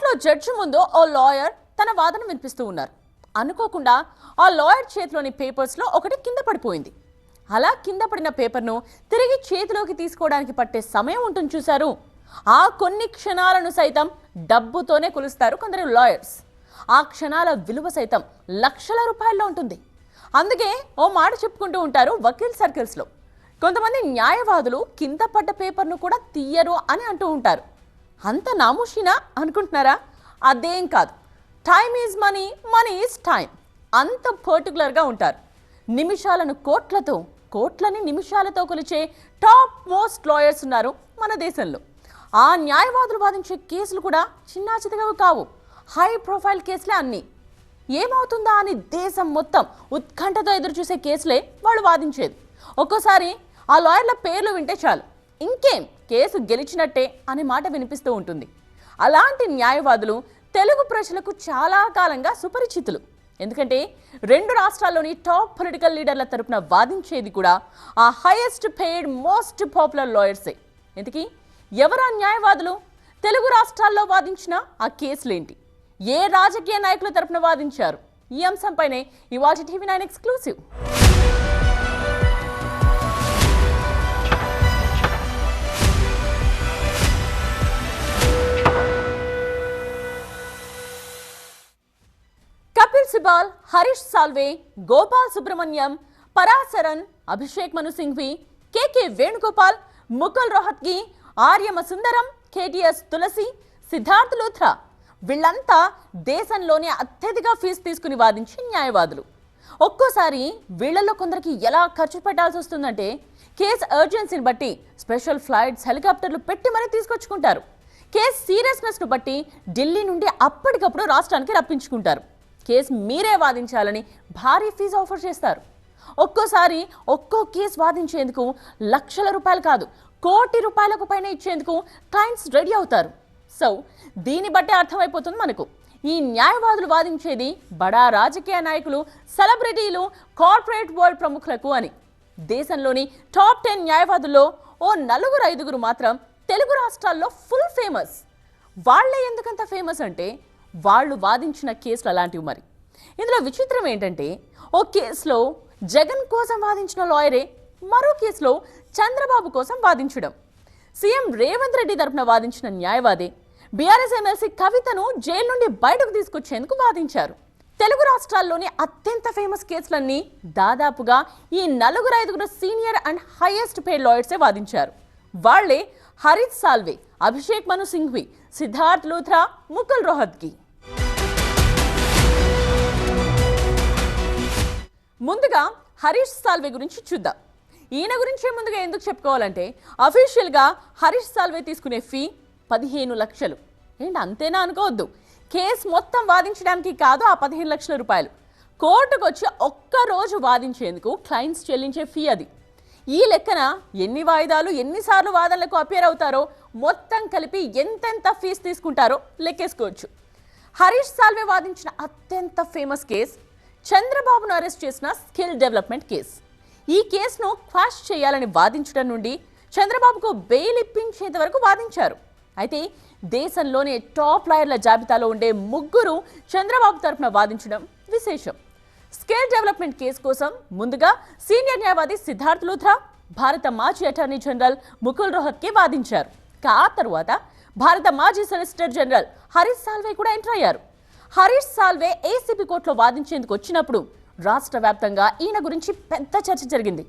కోర్టులో జడ్జి ముందు ఓ లాయర్ తన వాదన వినిపిస్తూ ఉన్నారు. అనుకోకుండా ఆ లాయర్ చేతిలోని పేపర్స్లో ఒకటి కింద పడిపోయింది. అలా కింద పడిన పేపర్ను తిరిగి చేతిలోకి తీసుకోవడానికి పట్టే సమయం ఉంటుంది చూశారు. ఆ కొన్ని క్షణాలను సైతం డబ్బుతోనే కొలుస్తారు కొందరు లాయర్స్. ఆ క్షణాల విలువ సైతం లక్షల రూపాయల్లో ఉంటుంది. అందుకే ఓ మాట చెప్పుకుంటూ ఉంటారు వకీల్ సర్కిల్స్లో. కొంతమంది న్యాయవాదులు కింద పడ్డ పేపర్ను కూడా తీయరు అని అంటూ ఉంటారు. అంత నామోషినా అనుకుంటున్నారా? అదేం కాదు. Time is money, money is time. అంత పర్టికులర్గా ఉంటారు. నిమిషాలను కోట్లతో, కోట్లని నిమిషాలతో కొలిచే టాప్ మోస్ట్ లాయర్స్ ఉన్నారు మన దేశంలో. ఆ న్యాయవాదులు వాదించే కేసులు కూడా చిన్నా చితకవి కావు. హై ప్రొఫైల్ కేసులే అన్నీ. ఏమవుతుందా అని దేశం మొత్తం ఉత్కంఠతో ఎదురు చూసే కేసులే వాళ్ళు వాదించేది. ఒక్కోసారి ఆ లాయర్ల పేర్లు వింటే చాలు, ఇంకేం కేసు గెలిచినట్టే అనే మాట వినిపిస్తూ ఉంటుంది. అలాంటి న్యాయవాదులు తెలుగు ప్రజలకు చాలా కాలంగా సుపరిచితులు. ఎందుకంటే రెండు రాష్ట్రాల్లోని టాప్ పొలిటికల్ లీడర్ల తరపున వాదించేది కూడా ఆ హైయెస్ట్ పెయిడ్ మోస్ట్ పాపులర్ లాయర్సే. ఇంతకీ ఎవరా న్యాయవాదులు? తెలుగు రాష్ట్రాల్లో వాదించిన ఆ కేసులేంటి? ఏ రాజకీయ నాయకుల తరపున వాదించారు? ఈ అంశంపైనే ఇవాళ TV9 ఎక్స్క్లూసివ్. కపిల్ సిబాల్, హరీష్ సాల్వే, గోపాల్ సుబ్రహ్మణ్యం, పరాశరన్, అభిషేక్ మను సింఘ్వి, కేకే వేణుగోపాల్, ముకుల్ రోహత్గి, ఆర్యమ సుందరం, కేటీఎస్ తులసి, సిద్ధార్థ్ లూథ్రా వీళ్ళంతా దేశంలోనే అత్యధిక ఫీజు తీసుకుని వాదించే న్యాయవాదులు. ఒక్కోసారి వీళ్లలో కొందరికి ఎలా ఖర్చు పెట్టాల్సి వస్తుందంటే కేసు అర్జెన్సీని బట్టి స్పెషల్ ఫ్లైట్స్, హెలికాప్టర్లు పెట్టి మరీ తీసుకొచ్చుకుంటారు. కేసు సీరియస్నెస్ను బట్టి ఢిల్లీ నుండి అప్పటికప్పుడు రాష్ట్రానికి రప్పించుకుంటారు. కేసు మీరే వాదించాలని భారీ ఫీజు ఆఫర్ చేస్తారు. ఒక్కోసారి ఒక్కో కేసు వాదించేందుకు లక్షల రూపాయలు కాదు, కోటి రూపాయలకు పైన ఇచ్చేందుకు క్లయింట్స్ రెడీ అవుతారు. సో దీన్ని బట్టే అర్థమైపోతుంది మనకు ఈ న్యాయవాదులు వాదించేది బడా రాజకీయ నాయకులు, సెలబ్రిటీలు, కార్పొరేట్ వరల్డ్ ప్రముఖులకు అని. దేశంలోని టాప్ 10 న్యాయవాదుల్లో ఓ 4-5 మాత్రం తెలుగు రాష్ట్రాల్లో ఫుల్ ఫేమస్. వాళ్లే ఎందుకంత ఫేమస్ అంటే వాళ్ళు వాదించిన కేసులు అలాంటివి. మరి ఇందులో విచిత్రం ఏంటంటే ఓ కేసులో జగన్ కోసం వాదించిన లాయరే మరో కేసులో చంద్రబాబు కోసం వాదించడం. సీఎం రేవంత్ రెడ్డి తరపున వాదించిన న్యాయవాది బీఆర్ఎస్ ఎమ్మెల్సీ కవితను జైలు నుండి బయటకు తీసుకొచ్చేందుకు వాదించారు. తెలుగు రాష్ట్రాల్లోని అత్యంత ఫేమస్ కేసులన్నీ దాదాపుగా ఈ 4-5 సీనియర్ అండ్ హైయెస్ట్ పేడ్ లాయర్సే వాదించారు. వాళ్లే హరీష్ సాల్వే, అభిషేక్ మను సింఘ్వి, సిద్ధార్థ్ లూథ్రా, ముకుల్ రోహత్గి. ముందుగా హరీష్ సాల్వే గురించి చూద్దాం. ఈయన గురించే ముందుగా ఎందుకు చెప్పుకోవాలంటే అఫీషియల్గా హరీష్ సాల్వే తీసుకునే ఫీ 15 లక్షలు. ఏంటి అంతేనా అనుకోవద్దు. కేసు మొత్తం వాదించడానికి కాదు ఆ 15 లక్షల రూపాయలు. కోర్టుకు వచ్చి ఒక్కరోజు వాదించేందుకు క్లయింట్స్ చెల్లించే ఫీ అది. ఈ లెక్కన ఎన్ని వాయిదాలు, ఎన్నిసార్లు వాదనలకు అపియర్ అవుతారో మొత్తం కలిపి ఎంతెంత ఫీజు తీసుకుంటారో లెక్కేసుకోవచ్చు. హరీష్ సాల్వే వాదించిన అత్యంత ఫేమస్ కేసు చంద్రబాబును అరెస్ట్ చేసిన స్కిల్ డెవలప్మెంట్ కేసు. ఈ కేసును క్వాష్ చేయాలని వాదించడం నుండి చంద్రబాబుకు బెయిల్ ఇప్పించేంత వరకు వాదించారు. అయితే దేశంలోనే టాప్ లాయర్ల జాబితాలో ఉండే 3 చంద్రబాబు తరపున వాదించడం విశేషం. స్కిల్ డెవలప్మెంట్ కేసు కోసం ముందుగా సీనియర్ న్యాయవాది సిద్ధార్థ్ లూథ్రా, భారత మాజీ అటార్నీ జనరల్ ముకుల్ రోహత్గి వాదించారు. ఆ తరువాత భారత మాజీ సొలిసిటర్ జనరల్ హరీష్ సాల్వే కూడా ఎంటర్ అయ్యారు. హరీష్ సాల్వే ఏసీబీ కోర్టులో వాదించేందుకు వచ్చినప్పుడు రాష్ట్ర వ్యాప్తంగా ఈయన గురించి పెద్ద చర్చ జరిగింది.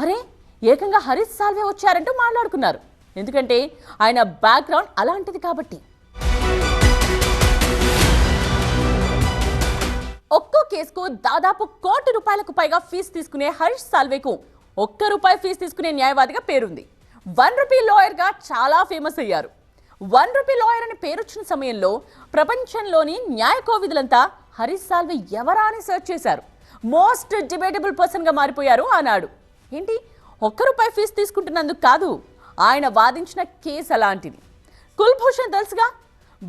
అరే, ఏకంగా హరీష్ సాల్వే వచ్చారంటూ మాట్లాడుకున్నారు. ఎందుకంటే ఆయన బ్యాక్గ్రౌండ్ అలాంటిది కాబట్టి. ఒక్కో కేసుకు దాదాపు కోటి రూపాయలకు పైగా ఫీజు తీసుకునే హరీష్ సాల్వేకు ₹1 ఫీజు తీసుకునే న్యాయవాదిగా పేరుంది. ₹1 లాయర్గా చాలా ఫేమస్ అయ్యారు. ₹1 లాయర్ అని పేరొచ్చిన సమయంలో ప్రపంచంలోని న్యాయ కోవిదులంతా హరీష్ సాల్వే ఎవరా అని సెర్చ్ చేశారు. మోస్ట్ డిబేటబుల్ పర్సన్గా మారిపోయారు ఆనాడు. ఏంటి, ₹1 ఫీజు తీసుకుంటున్నందుకు కాదు, ఆయన వాదించిన కేసు అలాంటిది. కుల్భూషణ్ తెలుసుగా,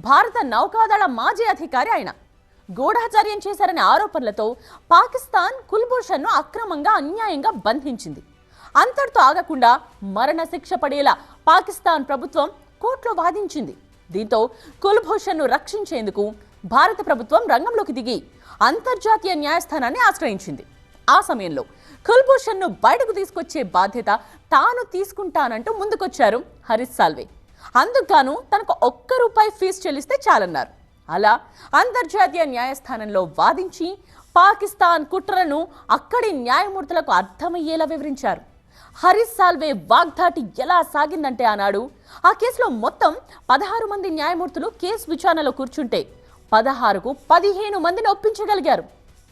భారత నౌకాదళ మాజీ అధికారి. ఆయన గూఢాచార్యం చేశారనే ఆరోపణలతో పాకిస్తాన్ కుల్భూషణ్ను అక్రమంగా, అన్యాయంగా బంధించింది. అంతటితో ఆగకుండా మరణశిక్ష పడేలా పాకిస్తాన్ ప్రభుత్వం కోర్టులో వాదించింది. దీంతో కుల్భూషణ్ను రక్షించేందుకు భారత ప్రభుత్వం రంగంలోకి దిగి అంతర్జాతీయ న్యాయస్థానాన్ని ఆశ్రయించింది. ఆ సమయంలో కుల్భూషణ్ను బయటకు తీసుకొచ్చే బాధ్యత తాను తీసుకుంటానంటూ ముందుకొచ్చారు హరీష్ సాల్వే. అందుకుగాను తనకు ₹1 ఫీజు చెల్లిస్తే చాలన్నారు. అలా అంతర్జాతీయ న్యాయస్థానంలో వాదించి పాకిస్తాన్ కుట్రలను అక్కడి న్యాయమూర్తులకు అర్థమయ్యేలా వివరించారు. హరీష్ సాల్వే వాగ్దాటి ఎలా సాగిందంటే ఆనాడు ఆ కేసులో మొత్తం 16 మంది న్యాయమూర్తులు కేసు విచారణలో కూర్చుంటే 16కు 15 మందిని ఒప్పించగలిగారు.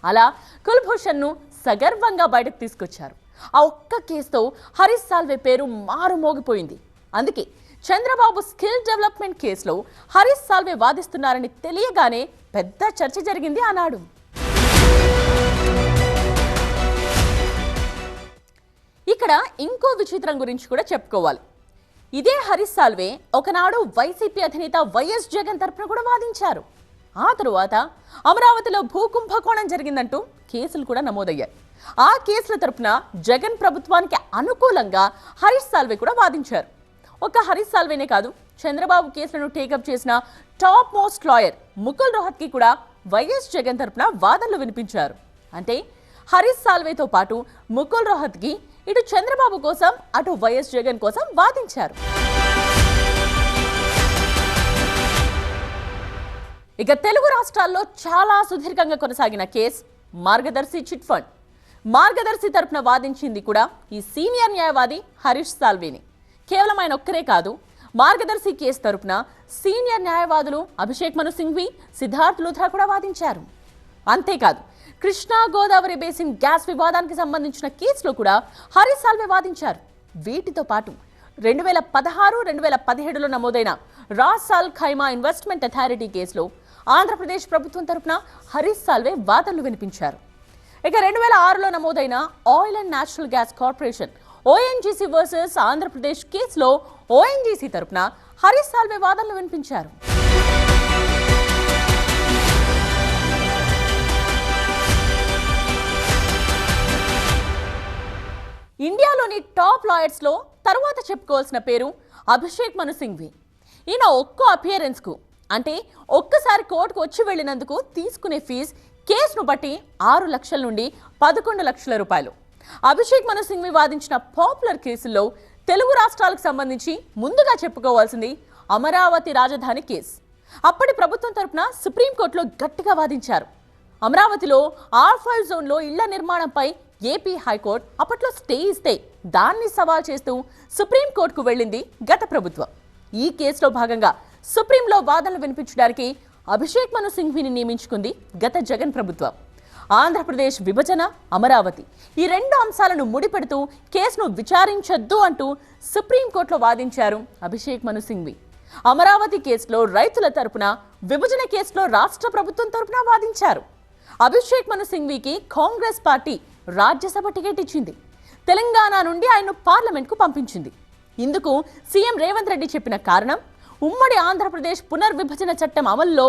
అలా కుల్భూషణ్ను సగర్వంగా బయటకు తీసుకొచ్చారు. ఆ ఒక్క కేసుతో హరీష్ సాల్వే పేరు మారుమోగిపోయింది. అందుకే చంద్రబాబు స్కిల్ డెవలప్మెంట్ కేసులో హరీష్ సాల్వే వాదిస్తున్నారని తెలియగానే పెద్ద చర్చ జరిగింది ఆనాడు. ఇక్కడ ఇంకో విచిత్రం గురించి కూడా చెప్పుకోవాలి. ఇదే హరీష్ సాల్వే ఒకనాడు వైసీపీ అధినేత వైఎస్ జగన్ తరపున కూడా వాదించారు. ఆ తరువాత అమరావతిలో భూకుంభకోణం జరిగిందంటూ కేసులు కూడా నమోదయ్యాయి. ఆ కేసుల తరపున జగన్ ప్రభుత్వానికి అనుకూలంగా హరీష్ సాల్వే కూడా వాదించారు. ఒక హరీష్ సాల్వేనే కాదు, చంద్రబాబు కేసులను టేకప్ చేసిన top most lawyer Mukul Rohatgi కూడా వైఎస్ జగన్ తరపున వాదనలు వినిపించారు. అంటే హరీష్ సాల్వేతో పాటు ముకుల్ రోహత్కి ఇటు చంద్రబాబు కోసం అటు వైఎస్ జగన్ కోసం వాదించారు. ఇక తెలుగు రాష్ట్రాల్లో చాలా సుదీర్ఘంగా కొనసాగిన కేసు మార్గదర్శి చిట్ ఫండ్. మార్గదర్శి తరపున వాదించింది కూడా ఈ సీనియర్ న్యాయవాది హరీష్ సాల్వేని. కేవలం ఆయన ఒక్కరే కాదు, మార్గదర్శి కేసు తరపున సీనియర్ న్యాయవాదులు అభిషేక్ మను సింఘ్వి, సిద్ధార్థ్ లూథ్రా కూడా వాదించారు. అంతేకాదు, కృష్ణా గోదావరి బేసిన్ గ్యాస్ వివాదానికి సంబంధించిన కేసులో కూడా హరీష్ సాల్వే వాదించారు. వీటితో పాటు 2016-2017లో నమోదైన రాస్ అల్ ఖైమా ఇన్వెస్ట్మెంట్ అథారిటీ కేసులో ఆంధ్రప్రదేశ్ ప్రభుత్వం తరపున హరీష్ సాల్వే వాదనలు వినిపించారు. ఇక 2006లో నమోదైన oil and natural gas corporation ONGC versus Andhra Pradesh కేసులో ఓఎన్జీసీ తరపున హరీష్ సాల్వే వాదనలు వినిపించారు. ఇండియాలోని టాప్ లాయర్స్లో తరువాత చెప్పుకోవాల్సిన పేరు అభిషేక్ మను సింఘ్వి. ఈయన ఒక్కో అపియరెన్స్కు అంటే ఒక్కసారి కోర్టుకు వచ్చి వెళ్ళినందుకు తీసుకునే ఫీజు కేసును బట్టి 6 లక్షల నుండి 11 లక్షల రూపాయలు. అభిషేక్ మను సింఘ్వి వాదించిన పాపులర్ కేసుల్లో తెలుగు రాష్ట్రాలకు సంబంధించి ముందుగా చెప్పుకోవాల్సింది అమరావతి రాజధాని కేసు. అప్పటి ప్రభుత్వం తరపున సుప్రీంకోర్టులో గట్టిగా వాదించారు. అమరావతిలో R5 జోన్లో ఇళ్ల నిర్మాణంపై ఏపీ హైకోర్టు అప్పట్లో స్టే ఇస్తే దాన్ని సవాల్ చేస్తూ సుప్రీంకోర్టుకు వెళ్ళింది గత ప్రభుత్వం. ఈ కేసులో భాగంగా సుప్రీంలో వాదనలు వినిపించడానికి అభిషేక్ మను సింఘ్విని నియమించుకుంది గత జగన్ ప్రభుత్వం. ఆంధ్రప్రదేశ్ విభజన, అమరావతి ఈ 2 అంశాలను ముడిపెడుతూ కేసును విచారించొద్దు అంటూ సుప్రీంకోర్టులో వాదించారు అభిషేక్ మను సింఘ్వి. అమరావతి కేసులో రైతుల తరపున, విభజన కేసులో రాష్ట్ర ప్రభుత్వం తరపున వాదించారు. అభిషేక్ మను సింఘ్వికి కాంగ్రెస్ పార్టీ రాజ్యసభ టికెట్ ఇచ్చింది. తెలంగాణ నుండి ఆయన్ను పార్లమెంట్కు పంపించింది. ఇందుకు సీఎం రేవంత్ రెడ్డి చెప్పిన కారణం ఉమ్మడి ఆంధ్రప్రదేశ్ పునర్విభజన చట్టం అమల్లో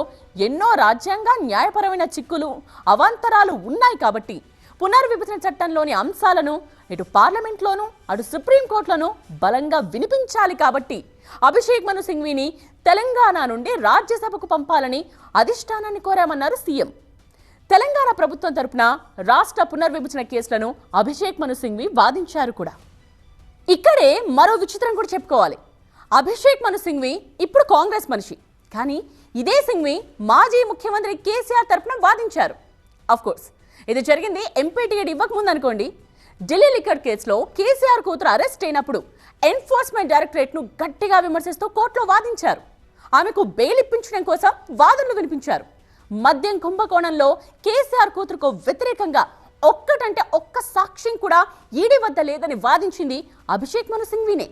ఎన్నో రాజ్యాంగ న్యాయపరమైన చిక్కులు, అవాంతరాలు ఉన్నాయి కాబట్టి పునర్విభజన చట్టంలోని అంశాలను ఇటు పార్లమెంట్లోనూ అటు సుప్రీంకోర్టులోనూ బలంగా వినిపించాలి కాబట్టి అభిషేక్ మను సింఘ్విని తెలంగాణ నుండి రాజ్యసభకు పంపాలని అధిష్టానాన్ని కోరామన్నారు సీఎం. తెలంగాణ ప్రభుత్వం తరపున రాష్ట్ర పునర్విభజన కేసులను అభిషేక్ మను సింఘ్వి వాదించారు కూడా. ఇక్కడే మరో విచిత్రం కూడా చెప్పుకోవాలి. అభిషేక్ మను సింఘ్వి ఇప్పుడు కాంగ్రెస్ మనిషి, కానీ ఇదే సింఘ్వి మాజీ ముఖ్యమంత్రి కేసీఆర్ తరపున వాదించారు. అఫ్కోర్స్ ఇది జరిగింది ఎంపీ టికెట్ ఇవ్వకముందు అనుకోండి. ఢిల్లీ లిక్కర్ కేసులో కేసీఆర్ కూతురు అరెస్ట్ అయినప్పుడు ఎన్ఫోర్స్మెంట్ డైరెక్టరేట్ను గట్టిగా విమర్శిస్తూ కోర్టులో వాదించారు. ఆమెకు బెయిల్ ఇప్పించడం కోసం వాదనలు వినిపించారు. మద్యం కుంభకోణంలో కేసీఆర్ కూతురుకు వ్యతిరేకంగా ఒక్కటంటే ఒక్క సాక్ష్యం కూడా ఈడీ వద్ద లేదని వాదించింది అభిషేక్ మను సింఘ్వినే.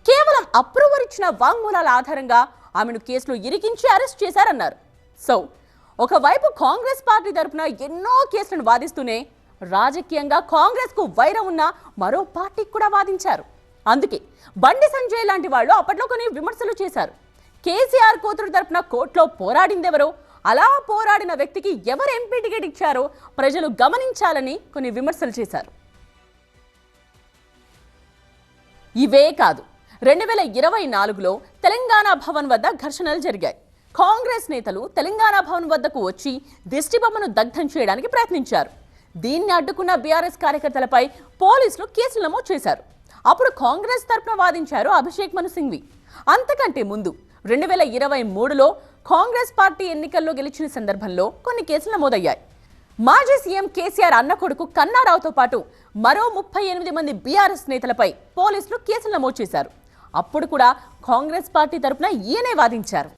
కేవలం అప్రూవర్ ఇచ్చిన వాంగ్మూలాల ఆధారంగా ఆమెను కేసులో ఇరికించి అరెస్ట్ చేశారన్నారు. సో ఒకవైపు కాంగ్రెస్ పార్టీ తరపున ఎన్నో కేసులను వాదిస్తూనే రాజకీయంగా కాంగ్రెస్ కు వైరం ఉన్న మరో పార్టీకి కూడా వాదించారు. అందుకే బండి సంజయ్ లాంటి వాళ్ళు అప్పట్లో కొన్ని విమర్శలు చేశారు. కేసీఆర్ కూతురు తరపున కోర్టులో పోరాడిందెవరో, అలా పోరాడిన వ్యక్తికి ఎవరు ఎంపీ టికెట్ ఇచ్చారో ప్రజలు గమనించాలని కొన్ని విమర్శలు చేశారు. ఇవే కాదు, 2024లో తెలంగాణ భవన్ వద్ద ఘర్షణలు జరిగాయి. కాంగ్రెస్ నేతలు తెలంగాణ భవన్ వద్దకు వచ్చి దిష్టిబొమ్మను దగ్ధం చేయడానికి ప్రయత్నించారు. దీన్ని అడ్డుకున్న బీఆర్ఎస్ కార్యకర్తలపై పోలీసులు కేసులు నమోదు చేశారు. అప్పుడు కాంగ్రెస్ తరపున వాదించారు అభిషేక్ మను సింఘ్వి. అంతకంటే ముందు 2023లో కాంగ్రెస్ పార్టీ ఎన్నికల్లో గెలిచిన సందర్భంలో కొన్ని కేసులు నమోదయ్యాయి. మాజీ సీఎం కేసీఆర్ అన్న కొడుకు కన్నారావుతో పాటు మరో 38 మంది బీఆర్ఎస్ నేతలపై పోలీసులు కేసులు నమోదు చేశారు. అప్పుడు కూడా కాంగ్రెస్ పార్టీ తరపున ఈయనే వాదించారు.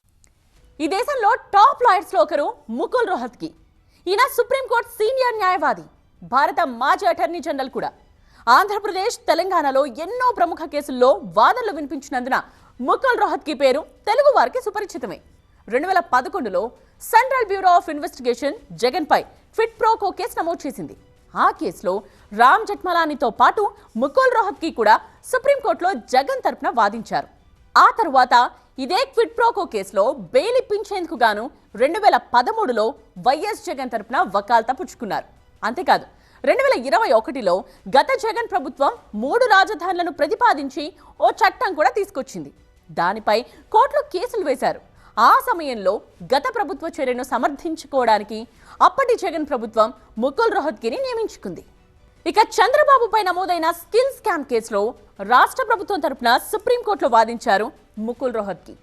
ఈ దేశంలో టాప్ లాయర్స్ లో ఒకరు ముకుల్ రోహత్గి. ఈయన సుప్రీంకోర్టు సీనియర్ న్యాయవాది, భారత మాజీ అటార్నీ జనరల్ కూడా. ఆంధ్రప్రదేశ్, తెలంగాణలో ఎన్నో ప్రముఖ కేసుల్లో వాదనలు వినిపించినందున ముకుల్ రోహత్గి పేరు తెలుగు వారికి సుపరిచితమే. 2011లో central bureau of investigation Jagan పై క్విడ్ ప్రోకో కేసు నమోదు చేసింది. ఆ కేసులో రామ్ జెఠ్మలానీతో పాటు ముకుల్ రోహత్గి కూడా సుప్రీంకోర్టులో జగన్ తరపున వాదించారు. ఆ తరువాత ఇదే క్విడ్ ప్రోకో కేసులో బెయిల్ ఇప్పించేందుకు గాను 2013లో వైఎస్ జగన్ తరపున వకాల్తా పుచ్చుకున్నారు. అంతేకాదు 2021లో గత జగన్ ప్రభుత్వం 3 రాజధానులను ప్రతిపాదించి ఓ చట్టం కూడా తీసుకొచ్చింది. దానిపై కోర్టులో కేసులు వేశారు. ఆ సమయంలో గత ప్రభుత్వ చర్యను సమర్థించుకోవడానికి అప్పటి జగన్ ప్రభుత్వం ముకుల్ రోహత్గిని నియమించుకుంది. ఇక చంద్రబాబుపై నమోదైన స్కిల్ స్కామ్ కేసులో రాష్ట్ర ప్రభుత్వం తరపున సుప్రీంకోర్టులో వాదించారు ముకుల్ రోహత్గి.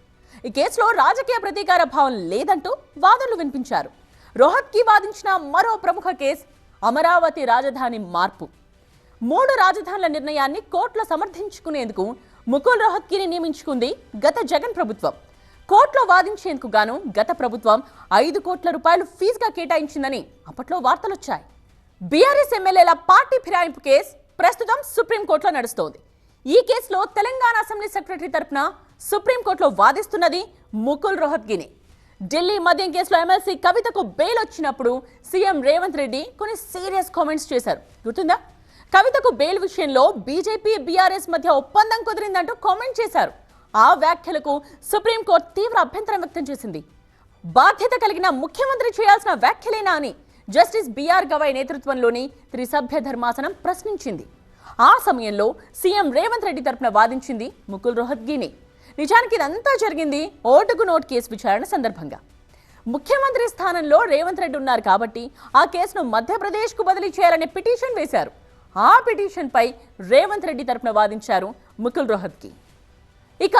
ఈ కేసులో రాజకీయ ప్రతీకార భావం లేదంటూ వాదనలు వినిపించారు. రోహత్గి వాదించిన మరో ప్రముఖ కేసు అమరావతి రాజధాని మార్పు. 3 రాజధానుల నిర్ణయాన్ని కోర్టులో సమర్థించుకునేందుకు ముకుల్ రోహత్గిని నియమించుకుంది గత జగన్ ప్రభుత్వం. కోర్టులో వాదించేందుకు గాను గత ప్రభుత్వం 5 కోట్ల రూపాయలు ఫీజుగా కేటాయించిందని అప్పట్లో వార్తలొచ్చాయి. బీఆర్ఎస్ ఎమ్మెల్యేల పార్టీ ఫిరాయింపు కేసు ప్రస్తుతం సుప్రీంకోర్టులో నడుస్తోంది. ఈ కేసులో తెలంగాణ అసెంబ్లీ సెక్రటరీ తరపున సుప్రీంకోర్టులో వాదిస్తున్నది ముకుల్ రోహత్గిని. ఢిల్లీ మద్యం కేసులో ఎమ్మెల్సీ కవితకు బెయిల్ వచ్చినప్పుడు సీఎం రేవంత్ రెడ్డి కొన్ని సీరియస్ కామెంట్స్ చేశారు. గుర్తుందా? కవితకు బెయిల్ విషయంలో బీజేపీ, బీఆర్ఎస్ మధ్య ఒప్పందం కుదిరిందంటూ కామెంట్ చేశారు. ఆ వ్యాఖ్యలకు సుప్రీంకోర్టు తీవ్ర అభ్యంతరం వ్యక్తం చేసింది. బాధ్యత కలిగిన ముఖ్యమంత్రి చేయాల్సిన వ్యాఖ్యలేనా అని జస్టిస్ బిఆర్ గవాయ్ నేతృత్వంలోని త్రిసభ్య ధర్మాసనం ప్రశ్నించింది. ఆ సమయంలో సీఎం రేవంత్ రెడ్డి తరపున వాదించింది ముకుల్ రోహత్గిని. నిజానికి ఇదంతా జరిగింది ఓటుకు నోటు కేసు విచారణ సందర్భంగా. ముఖ్యమంత్రి స్థానంలో రేవంత్ రెడ్డి ఉన్నారు కాబట్టి ఆ కేసును మధ్యప్రదేశ్కు బదిలీ చేయాలనే పిటిషన్ వేశారు. ఆ పిటిషన్పై రేవంత్ రెడ్డి తరపున వాదించారు ముకుల్ రోహత్గి. ఇక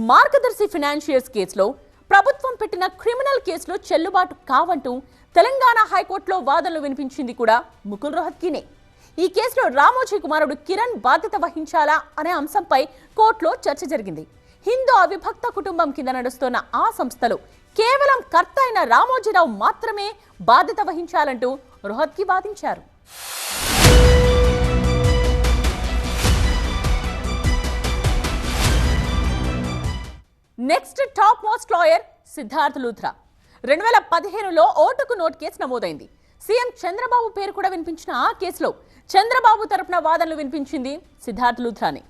మార్గదర్శి ఫైనాన్షియర్స్ కేసులో ప్రభుత్వం పెట్టిన క్రిమినల్ కేసులు చెల్లుబాటు కావంటూ తెలంగాణ హైకోర్టులో వాదనలు వినిపించింది కూడా ముకుల్ రోహత్గినే. ఈ కేసులో రామోజీ కుమారుడు కిరణ్ బాధ్యత వహించాలా అనే అంశంపై కోర్టులో చర్చ జరిగింది. హిందూ అవిభక్త కుటుంబం కింద నడుస్తున్న ఆ సంస్థలో కేవలం కర్త అయిన రామోజీరావు మాత్రమే బాధ్యత వహించాలంటూ రోహత్గి వాదించారు. Next top most lawyer Siddharth Luthra. 2015లో ఓటుకు నోటు కేసు నమోదైంది. సీఎం చంద్రబాబు పేరు కూడా వినిపించిన ఆ కేసులో చంద్రబాబు తరపున వాదనలు వినిపించింది సిద్ధార్థ్ లూథ్రాని.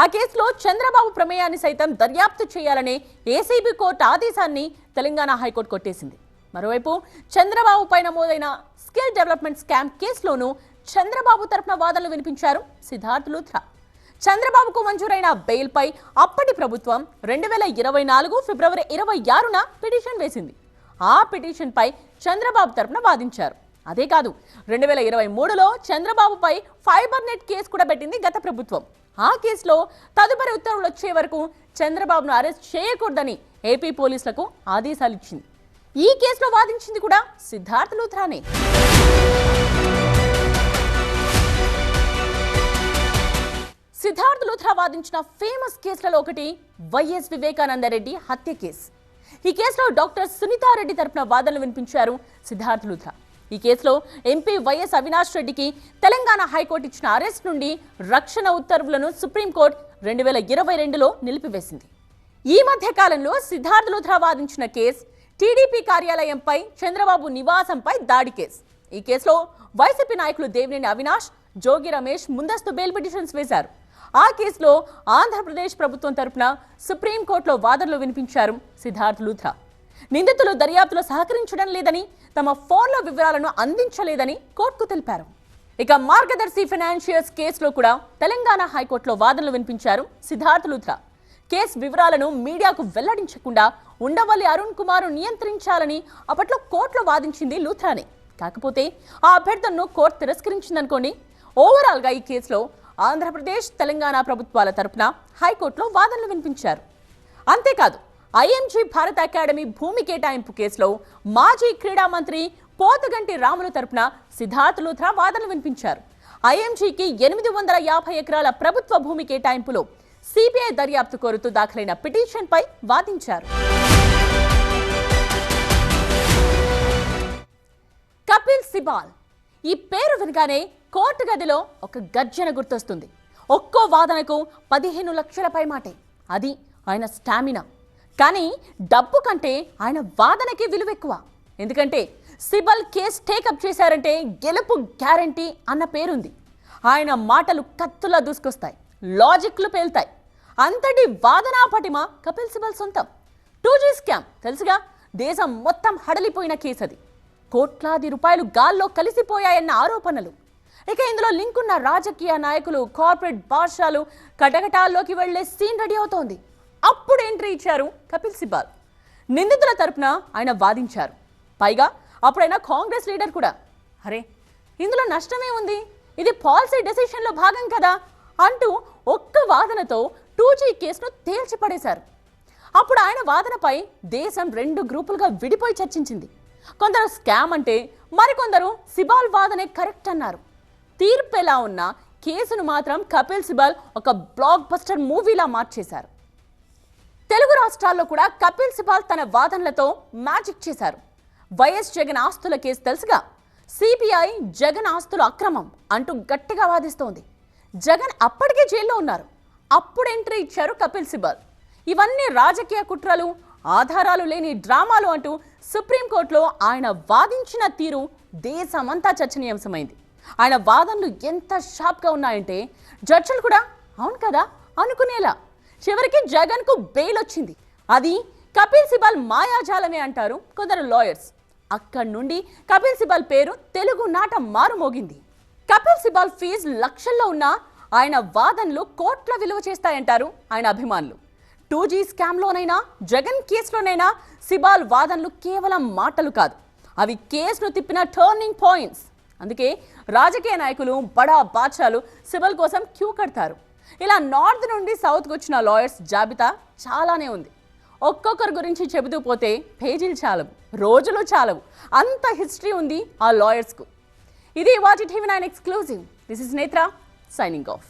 ఆ కేసులో చంద్రబాబు ప్రమేయాన్ని సైతం దర్యాప్తు చేయాలనే ఏసీబీ కోర్టు ఆదేశాన్ని తెలంగాణ హైకోర్టు కొట్టేసింది. మరోవైపు చంద్రబాబు పై నమోదైన స్కిల్ డెవలప్మెంట్ స్కామ్ కేసులోనూ చంద్రబాబు తరపున వాదనలు వినిపించారు సిద్ధార్థ్ లూథ్రా. చంద్రబాబుకు మంజూరైన బెయిల్ పై అప్పటి ప్రభుత్వం 2024 ఫిబ్రవరి 26న పిటిషన్ వేసింది. ఆ పిటిషన్ పై చంద్రబాబు తరపున వాదించారు. అదే కాదు 2023లో చంద్రబాబుపై ఫైబర్ నెట్ కేసు కూడా పెట్టింది గత ప్రభుత్వం. ఆ కేసులో తదుపరి ఉత్తర్వులు వచ్చే వరకు చంద్రబాబును అరెస్ట్ చేయకూడదని ఏపీ పోలీసులకు ఆదేశాలు ఇచ్చింది. ఈ కేసులో వాదించింది కూడా సిద్ధార్థ్ లూథ్రానే. సిద్ధార్థ్ లూథ్రా వాదించిన ఫేమస్ కేసులలో ఒకటి వైఎస్ వివేకానందరెడ్డి హత్య కేసు. ఈ కేసులో డాక్టర్ సునీతారెడ్డి తరపున వాదనలు వినిపించారు సిద్ధార్థ్ లూథ్రా. ఈ కేసులో ఎంపీ వైఎస్ అవినాష్ రెడ్డికి తెలంగాణ హైకోర్టు ఇచ్చిన అరెస్ట్ నుండి రక్షణ ఉత్తర్వులను సుప్రీంకోర్టు 2022లో నిలిపివేసింది. ఈ మధ్య కాలంలో సిద్ధార్థ్ లూథ్రా వాదించిన కేసు టీడీపీ కార్యాలయంపై, చంద్రబాబు నివాసంపై దాడి కేసు. ఈ కేసులో వైసీపీ నాయకులు దేవినేని అవినాష్, జోగి రమేష్ ముందస్తు బెయిల్ పిటిషన్స్ వేశారు. ఆ కేసులో ఆంధ్రప్రదేశ్ ప్రభుత్వం తరపున సుప్రీంకోర్టులో వాదనలు వినిపించారు సిద్ధార్థ్ లూథ్రా. నిందితులు దర్యాప్తులో సహకరించడం లేదని, తమ ఫోన్ల వివరాలను అందించలేదని కోర్టుకు తెలిపారు. ఇక మార్గదర్శి ఫైనాన్షియర్స్ కేసులో కూడా తెలంగాణ హైకోర్టులో వాదనలు వినిపించారు సిద్ధార్థ్ లూథ్రా. కేసు వివరాలను మీడియాకు వెల్లడించకుండా ఉండవల్లి అరుణ్ కుమార్ నియంత్రించాలని అప్పట్లో కోర్టులో వాదించింది లూథ్రానే. కాకపోతే ఆ అభ్యర్థనను కోర్టు తిరస్కరించిందనుకోండి. ఓవరాల్గా ఈ కేసులో ఆంధ్రప్రదేశ్, తెలంగాణ ప్రభుత్వాల తరపున హైకోర్టులో వాదనలు వినిపించారు. అంతేకాదు, ఐఎంజీ భారత అకాడమీ భూమి కేటాయింపు కేసులో మాజీ క్రీడా మంత్రి పోతుగంటి రాములు తరపున సిద్ధార్థ్ లూథ్రా వాదనలు వినిపించారు. ఐఎంజీకి 850 ఎకరాల ప్రభుత్వ భూమి కేటాయింపులో సిబిఐ దర్యాప్తు కోరుతూ దాఖలైన పిటిషన్పై వాదించారు. కపిల్ సిబాల్ ఈ పేరు వినగానే కోర్టు గదిలో ఒక గర్జన గుర్తొస్తుంది. ఒక్కో వాదనకు 15 లక్షల పై మాటే. అది ఆయన స్టామినా. కానీ డబ్బు కంటే ఆయన వాదనకి విలువ ఎక్కువ. ఎందుకంటే సిబల్ కేసు టేకప్ చేశారంటే గెలుపు గ్యారంటీ అన్న పేరుంది. ఆయన మాటలు కత్తులా దూసుకొస్తాయి, లాజిక్లు పేల్తాయి. అంతటి వాదనా పటిమ కపిల్ సిబల్ సొంతం. 2G స్కామ్ తెలుసుగా, దేశం మొత్తం హడలిపోయిన కేసు అది. కోట్లాది రూపాయలు గాల్లో కలిసిపోయాయన్న ఆరోపణలు. ఇక ఇందులో లింకున్న రాజకీయ నాయకులు, కార్పొరేట్ బాద్షాలు కటకటాల్లోకి వెళ్లే సీన్ రెడీ అవుతోంది. అప్పుడు ఎంట్రీ ఇచ్చారు కపిల్ సిబాల్. నిందితుల తరపున ఆయన వాదించారు. పైగా అప్పుడైనా కాంగ్రెస్ లీడర్ కూడా. అరే, ఇందులో నష్టమే ఉంది, ఇది పాలసీ డెసిషన్లో భాగం కదా అంటూ ఒక్క వాదనతో 2G కేసును తేల్చిపడేశారు. అప్పుడు ఆయన వాదనపై దేశం 2 గ్రూపులుగా విడిపోయి చర్చించింది. కొందరు స్కామ్ అంటే, మరికొందరు సిబాల్ వాదనే కరెక్ట్ అన్నారు. తీర్పు ఎలా ఉన్నా కేసును మాత్రం కపిల్ సిబాల్ ఒక బ్లాక్ బస్టర్ మూవీలా మార్చేశారు. తెలుగు రాష్ట్రాల్లో కూడా కపిల్ సిబాల్ తన వాదనలతో మ్యాజిక్ చేశారు. వైఎస్ జగన్ ఆస్తుల కేసు తెలుసుగా, సిబిఐ జగన్ ఆస్తుల అక్రమం అంటూ గట్టిగా వాదిస్తోంది. జగన్ అప్పటికే జైల్లో ఉన్నారు. అప్పుడు ఎంట్రీ ఇచ్చారు కపిల్ సిబాల్. ఇవన్నీ రాజకీయ కుట్రలు, ఆధారాలు లేని డ్రామాలు అంటూ సుప్రీంకోర్టులో ఆయన వాదించిన తీరు దేశమంతా చర్చనీయాంశమైంది. ఆయన వాదనలు ఎంత షార్ప్గా ఉన్నాయంటే జడ్జిలు కూడా అవును కదా అనుకునేలా. చివరికి జగన్కు బెయిల్ వచ్చింది. అది కపిల్ సిబాల్ మాయాజాలమే అంటారు కొందరు లాయర్స్. అక్కడి నుండి కపిల్ సిబాల్ పేరు తెలుగు నాట మారుమోగింది. కపిల్ సిబాల్ ఫీజు లక్షల్లో ఉన్నా ఆయన వాదనలు కోట్ల విలువ చేస్తాయంటారు ఆయన అభిమానులు. 2G స్కామ్లోనైనా, జగన్ కేసులోనైనా సిబాల్ వాదనలు కేవలం మాటలు కాదు, అవి కేసును తిప్పిన టర్నింగ్ పాయింట్స్. అందుకే రాజకీయ నాయకులు, బడా బాద్షాలు సిబాల్ కోసం క్యూ కడతారు. ఇలా నార్త్ నుండి సౌత్కి వచ్చిన లాయర్స్ జాబితా చాలానే ఉంది. ఒక్కొక్కరి గురించి చెబుతూ పోతే పేజీలు చాలవు, రోజులు చాలవు. అంత హిస్టరీ ఉంది ఆ లాయర్స్కు. ఇది వాటి టీవీ 9 ఎక్స్క్లూజివ్. దిస్ ఇస్ నేత్ర సైనింగ్ ఆఫ్.